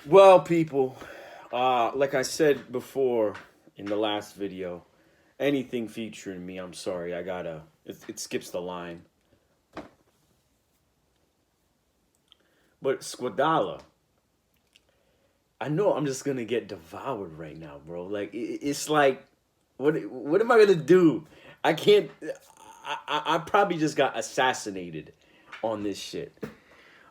Well, people, like I said before in the last video, anything featuring me, I'm sorry, I gotta. It skips the line. But Squadala, I know I'm just gonna get devoured right now, bro. Like it's like, what am I gonna do? I can't. I probably just got assassinated on this shit.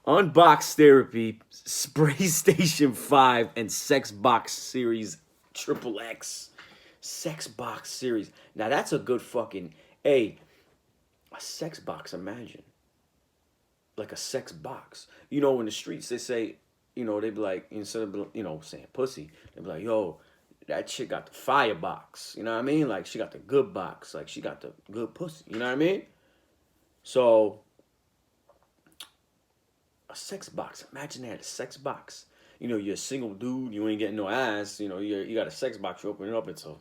Unbox Therapy, SprayStation 5, and Sexbox Series XXX. Sexbox Series. Now that's a good fucking. Hey, a sex box, imagine. Like a sex box. You know, in the streets, they say, they be like, instead of, saying pussy, they be like, yo, that chick got the fire box. You know what I mean? Like, she got the good box. Like, she got the good pussy. You know what I mean? So, a sex box. Imagine that, a sex box. You're a single dude, you ain't getting no ass. You got a sex box, you open it up, it's a.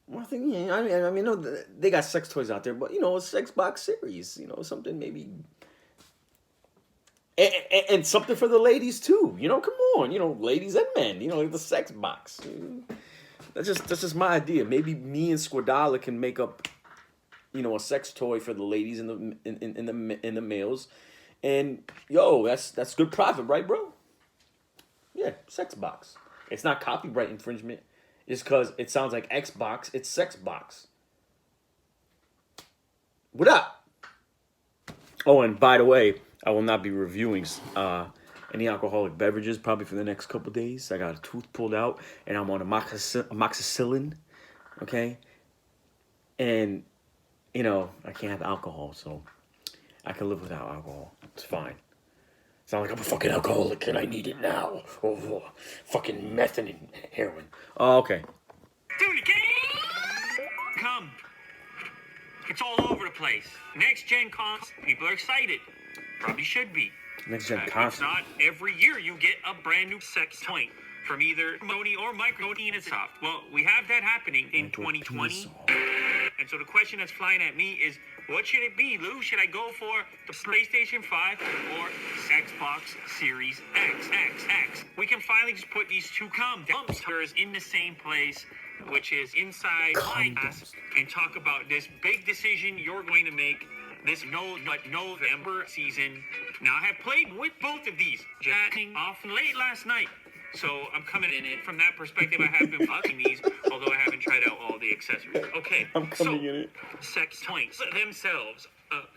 One thing, yeah, I mean, no, they got sex toys out there, but a sex box series, something maybe, and something for the ladies too. Come on, ladies and men, the sex box. That's just my idea. Maybe me and Squadala can make up, a sex toy for the ladies and the males, and that's good profit, right, bro? Yeah, sex box. It's not copyright infringement. Just because it sounds like Xbox, it's sex box. What up? Oh, and by the way, I will not be reviewing any alcoholic beverages probably for the next couple days. I got a tooth pulled out, and I'm on amoxicillin, okay? And, I can't have alcohol, so I can live without alcohol. It's fine. It's not like I'm a fucking alcoholic and I need it now. Oh, fucking meth and heroin. Oh, okay. Dude, come. It's all over the place. Next gen cons, people are excited. Probably should be. Next gen If console. not, every year you get a brand new sex toy from either Moni or Micro Penis Soft. Well, we have that happening in 2020. And so the question that's flying at me is, what should it be, Lou? Should I go for the PlayStation 5 or Xbox Series XXX? We can finally just put these two dumpsters in the same place, which is inside my ass, and talk about this big decision you're going to make this November season. Now, I have played with both of these, chatting off late last night. So I'm coming in it from that perspective. I have been fucking these, although I haven't tried out all the accessories. Okay, I'm coming in it. Sex toys themselves.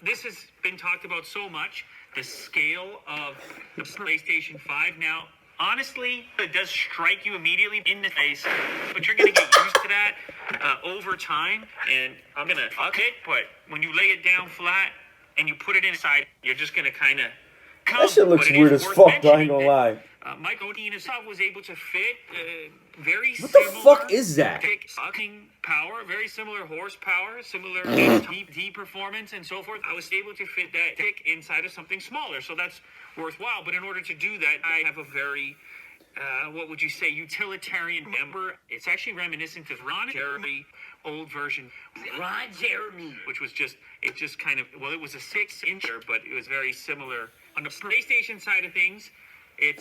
This has been talked about so much. The scale of the PlayStation 5 now. Honestly, it does strike you immediately in the face, but you're going to get used to that over time. And I'm going to fuck it, but when you lay it down flat and you put it inside, you're just going to kind of. That shit looks weird as fuck, I ain't gonna lie. Mike Odin's was able to fit very what similar. The fuck is that? Sucking power, very similar horsepower, similar deep performance, and so forth. I was able to fit that tick inside of something smaller, so that's worthwhile. But in order to do that, I have a very what would you say, utilitarian member. It's actually reminiscent of Ron Jeremy old version. Ron Jeremy, which was it was a 6-incher, but it was very similar. On the PlayStation side of things, they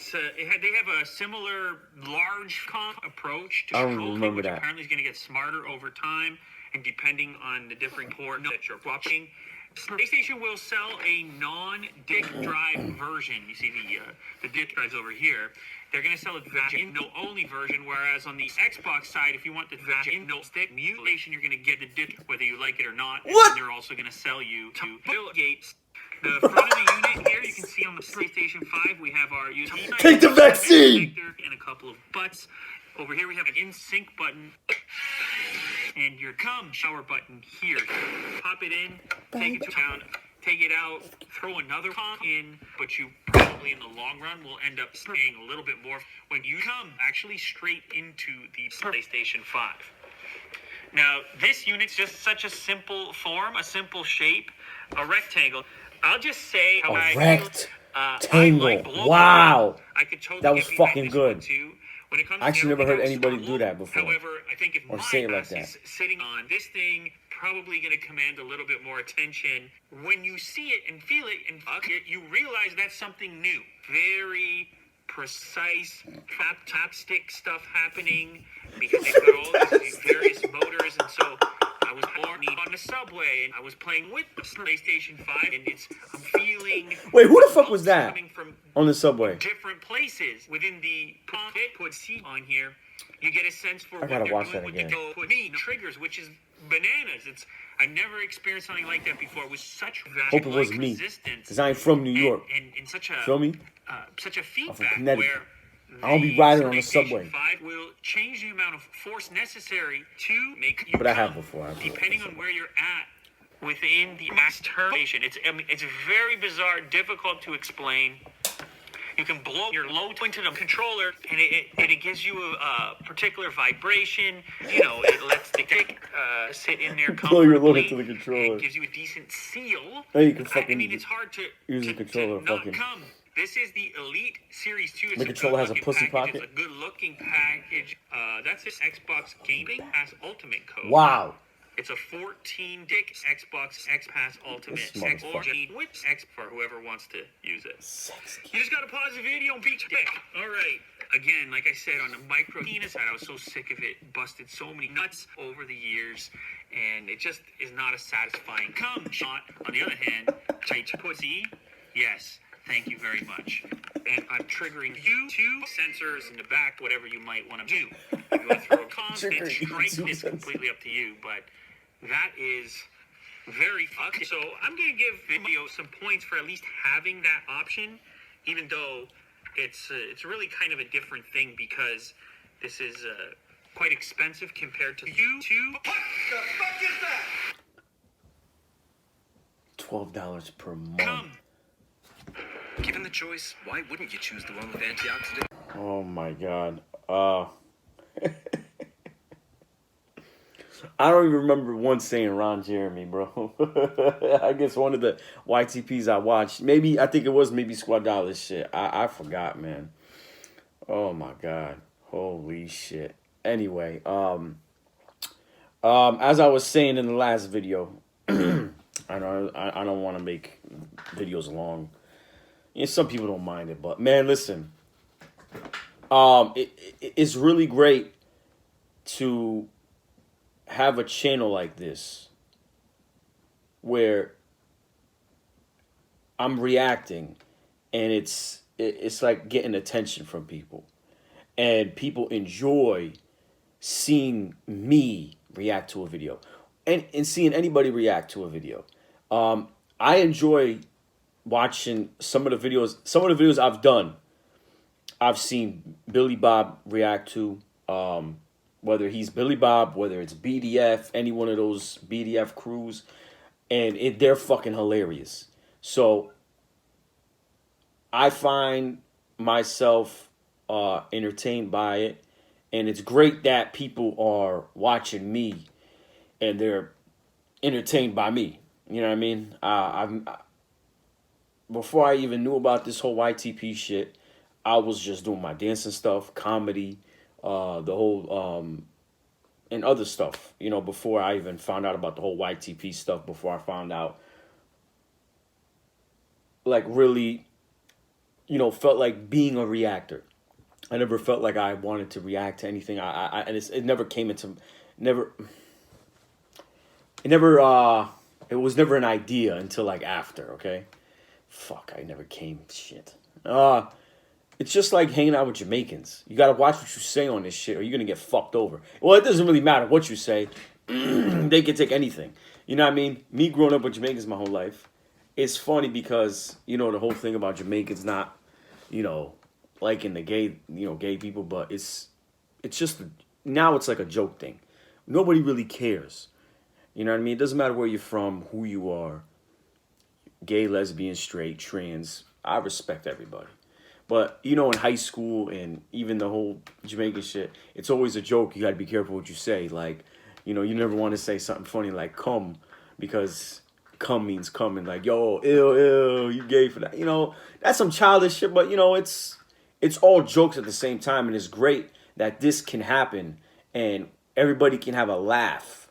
have a similar large approach to control, which apparently is going to get smarter over time, and depending on the different ports that you're watching. PlayStation will sell a non-dick drive version. You see the dick drives over here. They're going to sell a vaginal only version, whereas on the Xbox side, if you want the vaginal stick mutilation, you're going to get the dick whether you like it or not. What? And they're also going to sell you to Bill Gates. The front of the unit here, you can see on the PlayStation 5, we have our USB. Take the vaccine! And a couple of butts. Over here, we have an in-sync button. And your shower button here. Pop it in, take it down, take it out, throw another in, but you probably in the long run will end up paying a little bit more when you come actually straight into the PlayStation 5. Now, this unit's just such a simple form, a simple shape, a rectangle. I'll just say how I rectangle. Wow. I could totally that was fucking good. When it comes I actually never heard anybody normal, do that before. However, I think if or my say it like ass that. is sitting on this thing, probably going to command a little bit more attention. When you see it and feel it and fuck it, you realize that's something new. Very precise chapstick stuff happening because they've got all these various motors, and so I was born on the subway and I was playing with the PlayStation 5, and I'm feeling. Wait, who the fuck was that coming from on the subway? different places within the put C on here. You get a sense for what gotta they're watch doing that with again. the triggers, which is bananas. I've never experienced something like that before. It was such Hope it was me, because I ain't from New York. and such a Feel me? such a I'm from feedback Connecticut. where I don't be riding on the PlayStation subway. 5 will change the amount of force necessary to make you But I have come, before. depending on where you're at within the masturbation. It's very bizarre, difficult to explain. You can blow your load into the controller, and it gives you a particular vibration. You know, it lets the dick sit in there comfortably. Blow your load into the controller. It gives you a decent seal. Or you can I fucking mean, it's hard to use the controller to not fucking. come. This is the Elite Series 2. It's The controller has a pussy package. pocket? It's a good-looking package. That's this Xbox Gaming Pass Ultimate code. Wow. It's a 14-dick Xbox X Pass Ultimate. This X motherfucker. with X for whoever wants to use it. Sex. You just gotta pause the video and beat your dick. All right. Again, like I said, on the micro penis side, I was so sick of it. Busted so many nuts over the years, and it just is not a satisfying cum shot. On the other hand, tight pussy, yes. Thank you very much. And I'm triggering you two sensors in the back, whatever you might want to do. If you want to throw a constant Triggering strike, two it's sensors. completely up to you. But that is very fucked. So I'm going to give video some points for at least having that option, even though it's really kind of a different thing because this is quite expensive compared to YouTube. What the fuck is that? $12 per month. Come. Given the choice, why wouldn't you choose the one with antioxidant? Oh my god. I don't even remember once saying Ron Jeremy, bro. I guess one of the YTPs I watched, I think it was Squadala shit. I forgot, man. Oh my god. Holy shit. Anyway, as I was saying in the last video, I don't want to make videos long. Yeah, some people don't mind it, but man, listen. It's really great to have a channel like this where I'm reacting and it's like getting attention from people, and people enjoy seeing me react to a video and seeing anybody react to a video. I enjoy watching some of the videos I've done. I've seen Billy Bob react to, whether he's Billy Bob, whether it's BDF, any one of those BDF crews, and they're fucking hilarious. So I find myself entertained by it, and it's great that people are watching me and they're entertained by me. You know what I mean? Before I even knew about this whole YTP shit, I was just doing my dancing stuff, comedy, the whole, and other stuff, you know, before I even found out about the whole YTP stuff, before I found out, like, really, you know, felt like being a reactor. I never felt like I wanted to react to anything. It never came into, it was never an idea until, like, after, okay? Fuck, I never came, shit. It's just like hanging out with Jamaicans. You gotta watch what you say on this shit or you're gonna get fucked over. Well, it doesn't really matter what you say. They can take anything. You know what I mean? Me growing up with Jamaicans my whole life, it's funny because, you know, the whole thing about Jamaicans not, you know, liking the gay people, but it's just, now it's like a joke thing. Nobody really cares. You know what I mean? It doesn't matter where you're from, who you are, gay, lesbian, straight, trans. I respect everybody. But, you know, in high school and even the whole Jamaican shit, it's always a joke. You got to be careful what you say. Like, you know, you never want to say something funny like cum, because cum means coming. Like, yo, ew, you gay for that. You know, that's some childish shit. But, you know, it's all jokes at the same time. And it's great that this can happen and everybody can have a laugh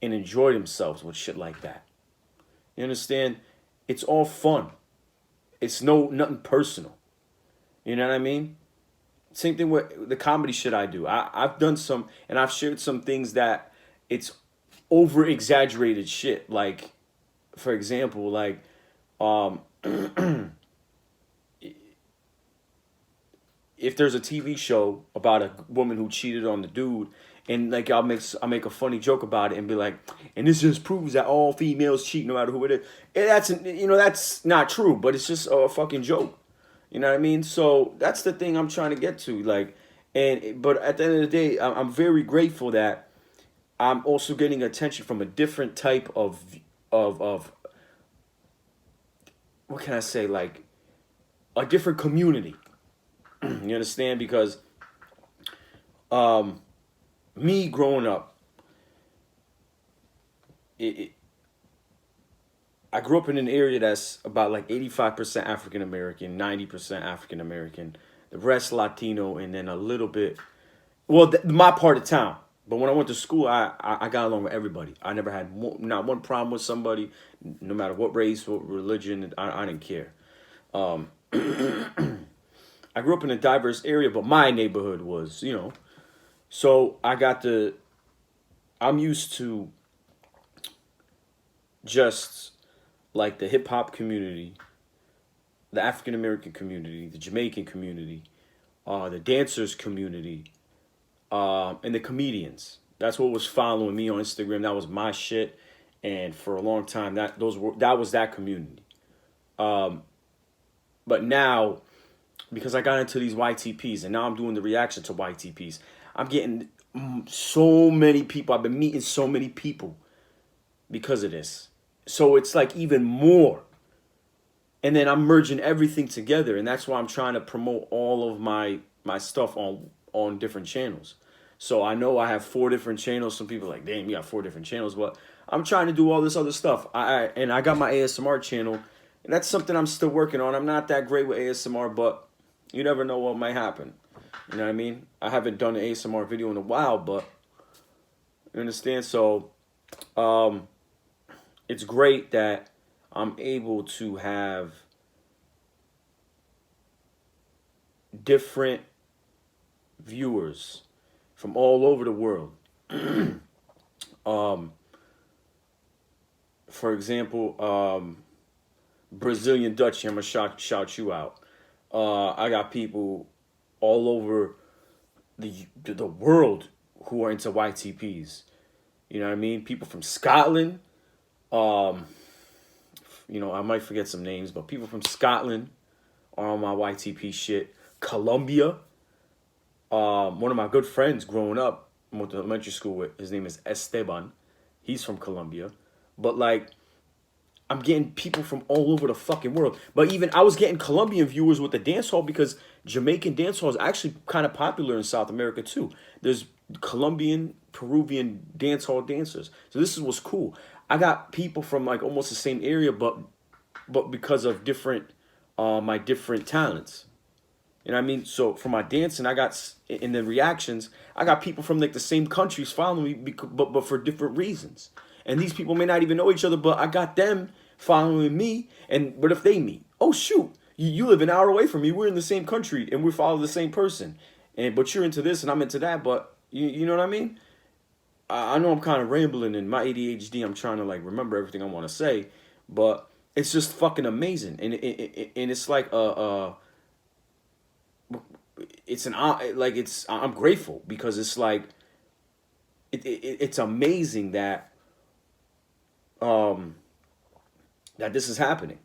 and enjoy themselves with shit like that. You understand? It's all fun. It's nothing personal. You know what I mean? Same thing with the comedy shit I do. I've done some, and I've shared some things that it's over exaggerated shit. Like, for example, like, um, if there's a TV show about a woman who cheated on the dude, and like I'll make a funny joke about it and be like, and this just proves that all females cheat no matter who it is. And that's, you know, that's not true, but it's just a fucking joke. You know what I mean? So that's the thing I'm trying to get to. Like, and but at the end of the day, I'm very grateful that I'm also getting attention from a different type of what can I say, like a different community. You understand? Because um, me growing up, it, I grew up in an area that's about like 85% African American, 90% African American, the rest Latino, and then a little bit, well, my part of town. But when I went to school, I got along with everybody. I never had not one problem with somebody, no matter what race, what religion. I didn't care. Um, I grew up in a diverse area, but my neighborhood was, you know. So I'm used to just like the hip hop community, the African American community, the Jamaican community, the dancers community, and the comedians. That's what was following me on Instagram. That was my shit, and for a long time, that was that community. Um, but now, because I got into these YTPs, and now I'm doing the reaction to YTPs, I'm getting so many people. I've been meeting so many people because of this. So it's like even more. And then I'm merging everything together, and that's why I'm trying to promote all of my stuff on different channels. So I know I have 4 different channels. Some people are like, damn, you got 4 different channels. But I'm trying to do all this other stuff. And I got my ASMR channel, and that's something I'm still working on. I'm not that great with ASMR, but you never know what might happen. You know what I mean? I haven't done an ASMR video in a while, but you understand? So it's great that I'm able to have different viewers from all over the world. For example, Brazilian Dutch, I'm gonna shout you out. I got people all over the world who are into YTPs. You know what I mean? People from Scotland. You know, I might forget some names, but people from Scotland are on my YTP shit. Colombia. One of my good friends growing up, I went to elementary school with, his name is Esteban. He's from Colombia. But like, I'm getting people from all over the fucking world. But even I was getting Colombian viewers with the dance hall because Jamaican dance hall is actually kind of popular in South America too. There's Colombian, Peruvian dance hall dancers. So this is what's cool. I got people from like almost the same area, but because of different my different talents. You know what I mean? So for my dancing, I got in the reactions, I got people from like the same countries following me, but for different reasons. And these people may not even know each other, but I got them following me. And what if they meet? Oh shoot, you live an hour away from me. We're in the same country and we follow the same person. But you're into this and I'm into that. But you know what I mean? I know I'm kind of rambling, and my ADHD, I'm trying to like remember everything I want to say, but it's just fucking amazing. And it's like it's an like it's I'm grateful because it's like it's amazing that that this is happening.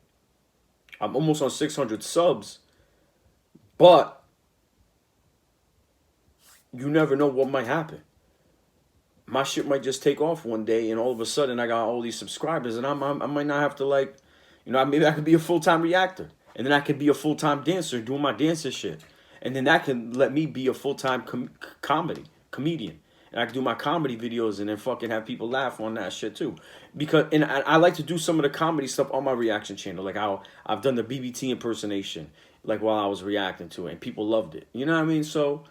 I'm almost on 600 subs, but you never know what might happen. My shit might just take off one day, and all of a sudden I got all these subscribers, and I might not have to like, you know, maybe I could be a full-time reactor, and then I could be a full-time dancer doing my dancer shit, and then that can let me be a full-time comedian, and I can do my comedy videos and then fucking have people laugh on that shit too, because and I like to do some of the comedy stuff on my reaction channel, like I've done the BBT impersonation, like while I was reacting to it, and people loved it. You know what I mean? So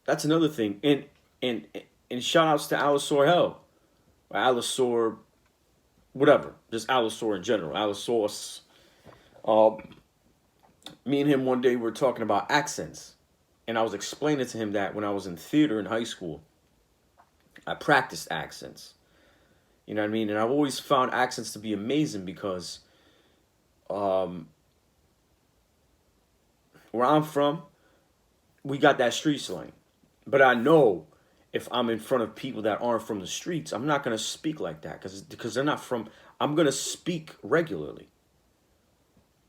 that's another thing, and shout outs to Allosaur Hell. Or Allosaur, whatever. Just Allosaur in general. Allosaurus. me and him one day were talking about accents. And I was explaining to him that when I was in theater in high school, I practiced accents. You know what I mean? And I've always found accents to be amazing because where I'm from, we got that street slang. But I know if I'm in front of people that aren't from the streets, I'm not going to speak like that because they're not from, I'm going to speak regularly.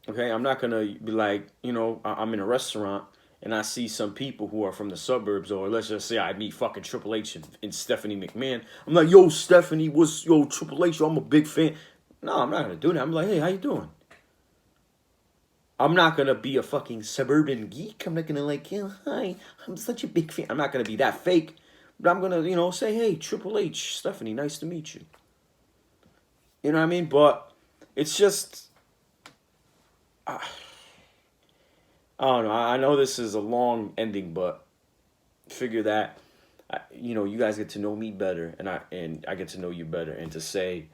Okay? I'm not going to be like, you know, I'm in a restaurant and I see some people who are from the suburbs, or let's just say I meet fucking Triple H and Stephanie McMahon. I'm like, yo, Stephanie, yo, Triple H, yo, I'm a big fan. No, I'm not going to do that. I'm like, hey, how you doing? I'm not going to be a fucking suburban geek. I'm not going to like, yeah, hi, I'm such a big fan. I'm not going to be that fake. But I'm going to, you know, say, hey, Triple H, Stephanie, nice to meet you. You know what I mean? But it's just, I don't know. I know this is a long ending, but figure that, you know, you guys get to know me better, and I get to know you better, and to say,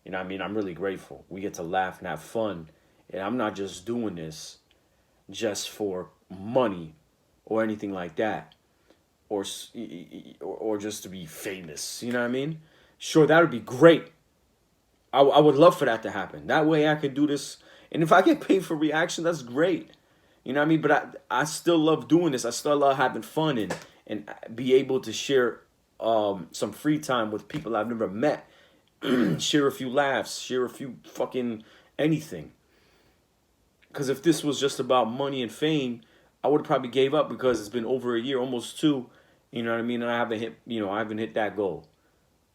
you know what I mean, I'm really grateful. We get to laugh and have fun, and I'm not just doing this just for money or anything like that, or just to be famous. You know what I mean? Sure, that would be great. I would love for that to happen. That way I could do this, and if I get paid for reaction, that's great. You know what I mean? But I still love doing this. I still love having fun and be able to share some free time with people I've never met. Share a few laughs. Share a few fucking anything. Because if this was just about money and fame, I would have probably gave up because it's been over a year, almost 2. You know what I mean? And I haven't hit that goal.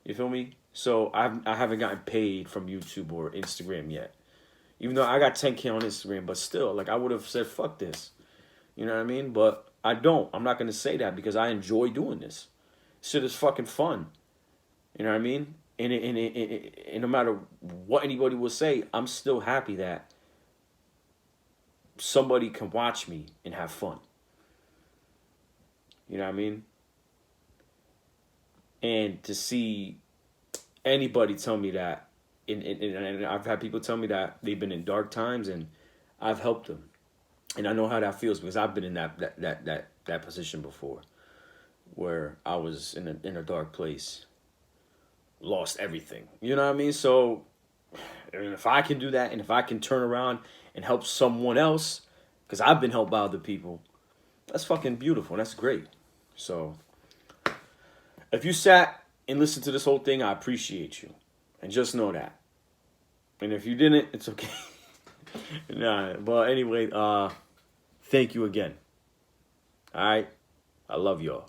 You feel me? So I haven't gotten paid from YouTube or Instagram yet. Even though I got 10K on Instagram, but still, like, I would have said, fuck this. You know what I mean? But I don't. I'm not going to say that because I enjoy doing this. Shit is fucking fun. You know what I mean? And no matter what anybody will say, I'm still happy that somebody can watch me and have fun. You know what I mean? And to see anybody tell me that, and I've had people tell me that they've been in dark times and I've helped them. And I know how that feels because I've been in that position before, where I was in a dark place, lost everything. You know what I mean? So if I can do that, and if I can turn around and help someone else, because I've been helped by other people, that's fucking beautiful. That's great. So if you sat and listened to this whole thing, I appreciate you. And just know that. And if you didn't, it's okay. Nah, but anyway, thank you again. All right? I love y'all.